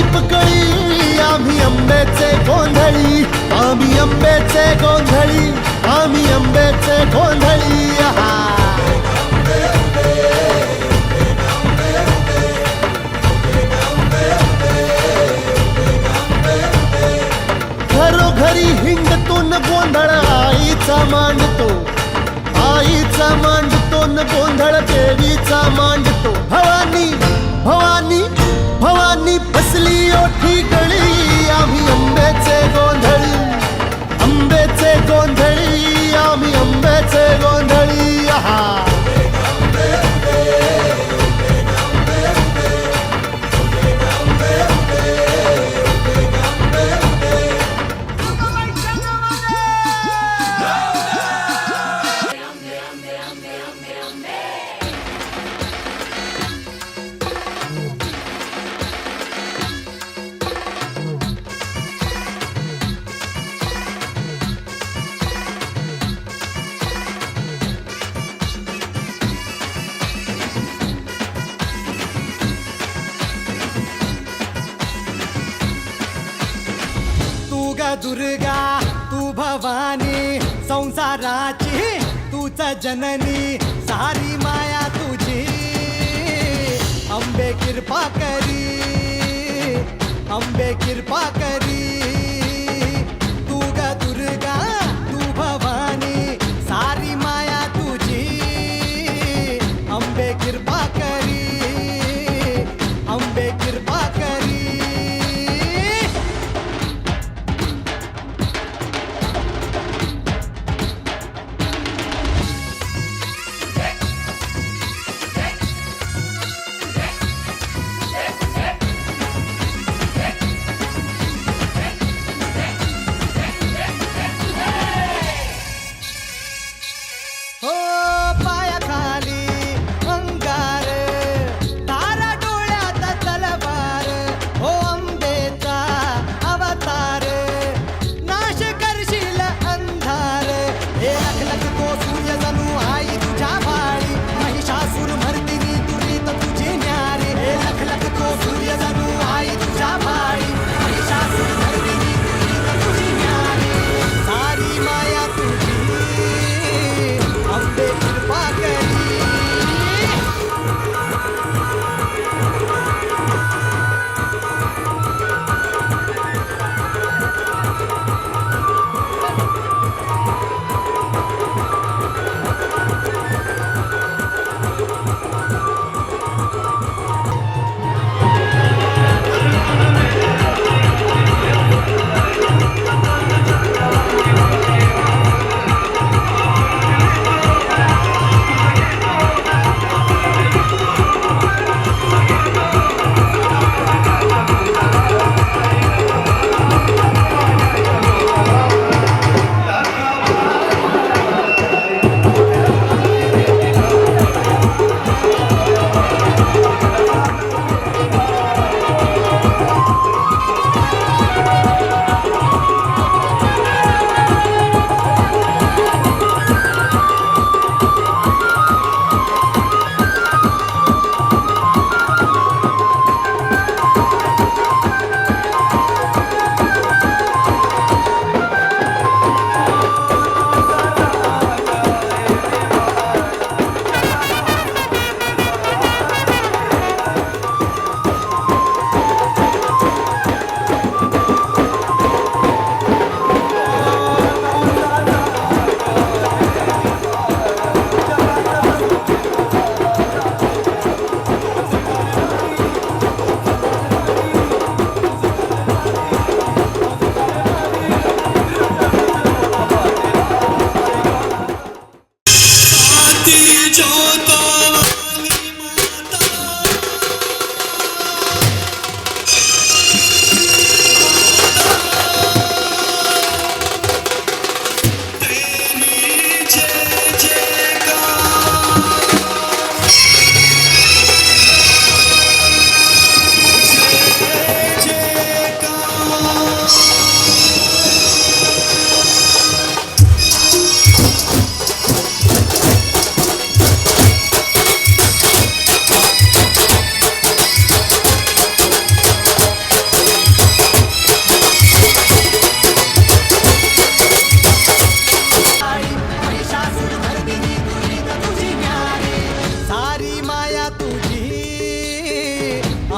दीप कळी आम्ही आंब्याचे गोंधळी, आम्ही आंब्याचे गोंधळी, आम्ही आंब्याचे गोंधळी. घरोघरी हिंडतो न गोंधळ आईचा मांडतो, आईचा मांडतो न गोंधळ देवीचा मांडतो. भवानी भवानी भवानी बसली ओठी गळी, आम्ही आंब्याचे गोंधळी, आंब्याचे गोंधळी, आम्ही आंब्याचे गोंधळी. दुर्गा तू भवानी संसाराची तूच जननी, सारी माया तुझी अंबे कृपा करी, अंबे कृपा करी. तू ग दुर्गा तू भवानी सारी माया तुझी अंबे कृपा करी, अंबे कृपा करी.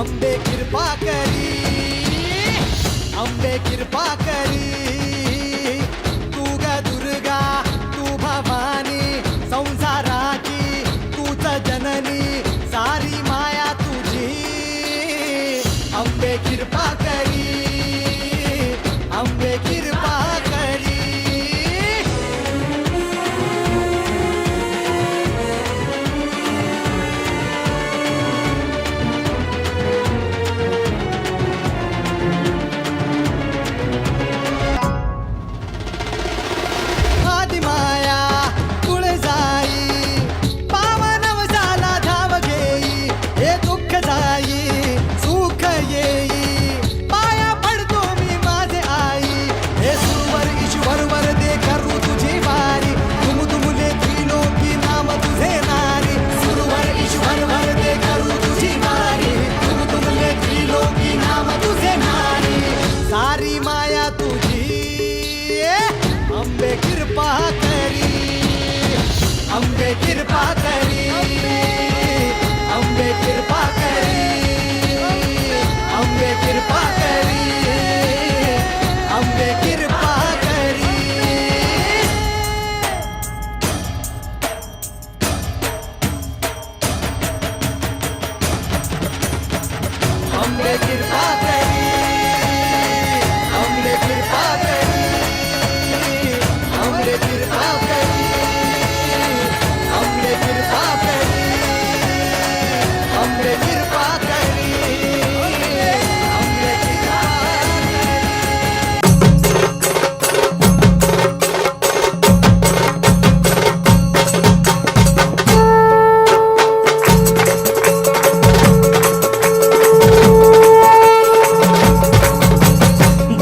अंबे कृपा करी अंबे कृपा करी तू ग दुर्गा तू भवानी संसाराची तूच जननी सारी माया तुझी अंबे कृपा करी अंबे कृपा करी आदिमाया तुळजाई पावनव झाला धाव घेई हे दुःख जाई सुख येई पाया पडतो मी माझे आई हे सुरवर ईश्वर वर दे करू तुझी वारी तुम तुमले त्रिलोकी नाम तुझे नारी सुरवर ईश्वर वर दे करू तुझी वारी तुम तुमले त्रिलोकी नाम तुझे नारी सारी माया तुझी अंबे कृपा करी अंबे कृपा करी अंबे कृपा करी अंबे कृपा करी अंबे कृपा करी अंबे कृपा करी अंबे कृपा करी अंबे कृपा करी अंबे कृपा करी अंबे कृपा करी अंबे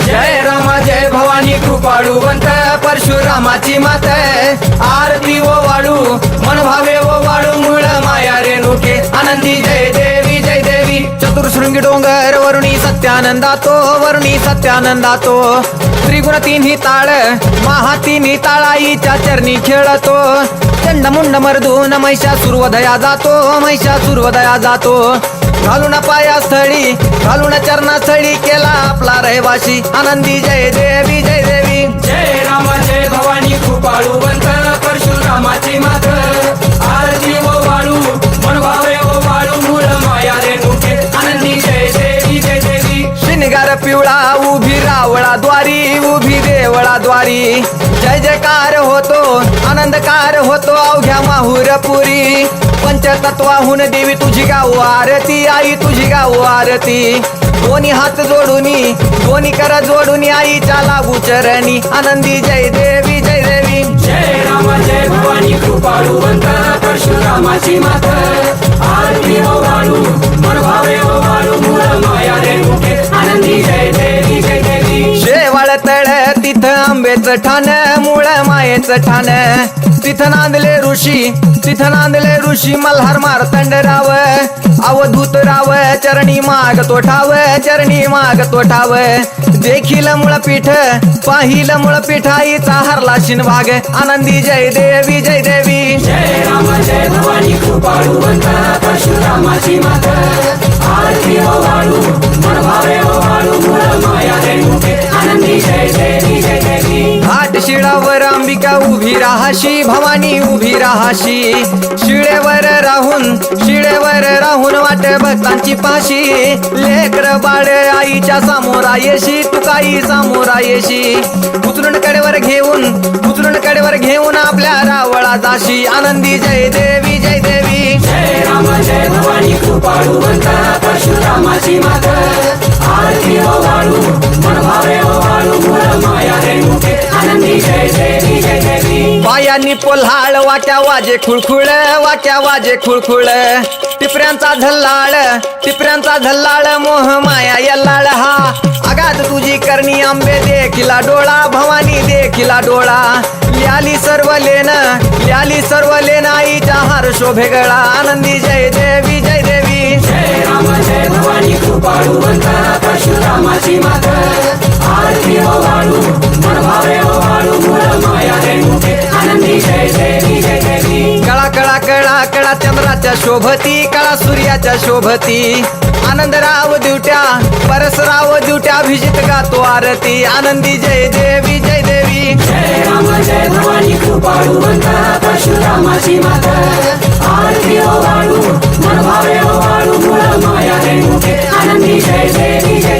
जय रामा जय भवानी कृपाळुवंत परशुरामाची मात आरती ओ वाळू मन भावे ओ वाळू मूळ माया रेणुके आनंदी जय देवी चतुर्शृंगी डोंगर वरुणी सत्यानंदातो त्रिगुण तिन्ही ताळ महा तिन्ही ताळाईच्या चरणी खेळतो चंडमुंड मर्दून महिषासुरवधया जातो घालून पायास्थळी घालून चरणास्थळी केला आपला रहिवाशी आनंदी जय देवी जय राम जय भवानी कृपाळुवंत परशुरामाची मात आरती ओ वाळू मन भावे ओ वाळू मूळ माया रेणुके आनंदी जय देवी शिनगार पिवळा उभी देवळा द्वारी जय जयकार होतो आनंदकार होतो अवघ्या माहुरपुरी पंचतत्वाहून देवी तुझी गाव आरती आई तुझी गाव आरती दोन्ही हात जोडूनी दोन्ही कर जोडूनी आईच्या लागू चरणी आनंदी जय देवी जय राम जय भवानी कृपाळुवंत परशुरामाची मात आरती ओ वाळू मन भावे ओ वाळू मूळ माया रेणुके आनंदी जय देवी शेवाळ तळ तिथं आंबेचं ठाण मूळ मायेचं ठाण तिथं नांदले ऋषी मल्हार मार्तंड राव अवधूत राव चरणी माग तो ठाव देखील मुळपीठ पाहिलं मुळपीठ आईचा हरला शिनभाग आनंदी जय देवी जय राम जय भवानी कृपाळुवंत परशुरामाची मात आरती ओ वाळू मन भावे ओ वाळू मूळ माया रेणुके आनंदी जय देवी घाट शिळावर अंबिका उभी राहाशी भवानी उभी राहाशी शिळेवर राहून वाट भक्तांची पाशी लेकर बाळ आईच्या सामोरा येशी तुकाई सामोरा येशी उचलून कडेवर घेऊन आपल्या रावळा जाशी आनंदी जय देवी जय राम जय भवानी कृपाळुवंत परशुरामाची मात आरती ओ वाळू मन भावे ओ वाळू मूळ माया रेणुके आनंदी जय देवी पायांनी पोल्हाळ वाट्या वाजे खुळखुळ टिपऱ्यांचा झल्लाळ मोह माया यल्लाळ हा आगात तुझी करणी आंबे देखिला डोळा भवानी देखिला डोळा ल्याली सर्व लेन आईच्या हार शोभे गळा आनंदी जय देवी जय राम जय भवानी कृपाळुवंत परशुरामाची मात आरती ओ वाळू मन भावे ओ वाळू मूळ माया रेणुके आनंदी जय देवी कळा कळा कळा कळा चंद्राच्या सूर्याच्या शोभती काळा सूर्याच्या शोभती आनंदराव दिवट्या परसराव दिवट्या अभिजित गातो आरती आनंदी जय देवी जय देवी जय राम जय भवानी कृपाळुवंत परशुरामाची मात आरती ओ वाळू मन भावे ओ वाळू मूळ माया रेणुके आनंदी जय देवी जय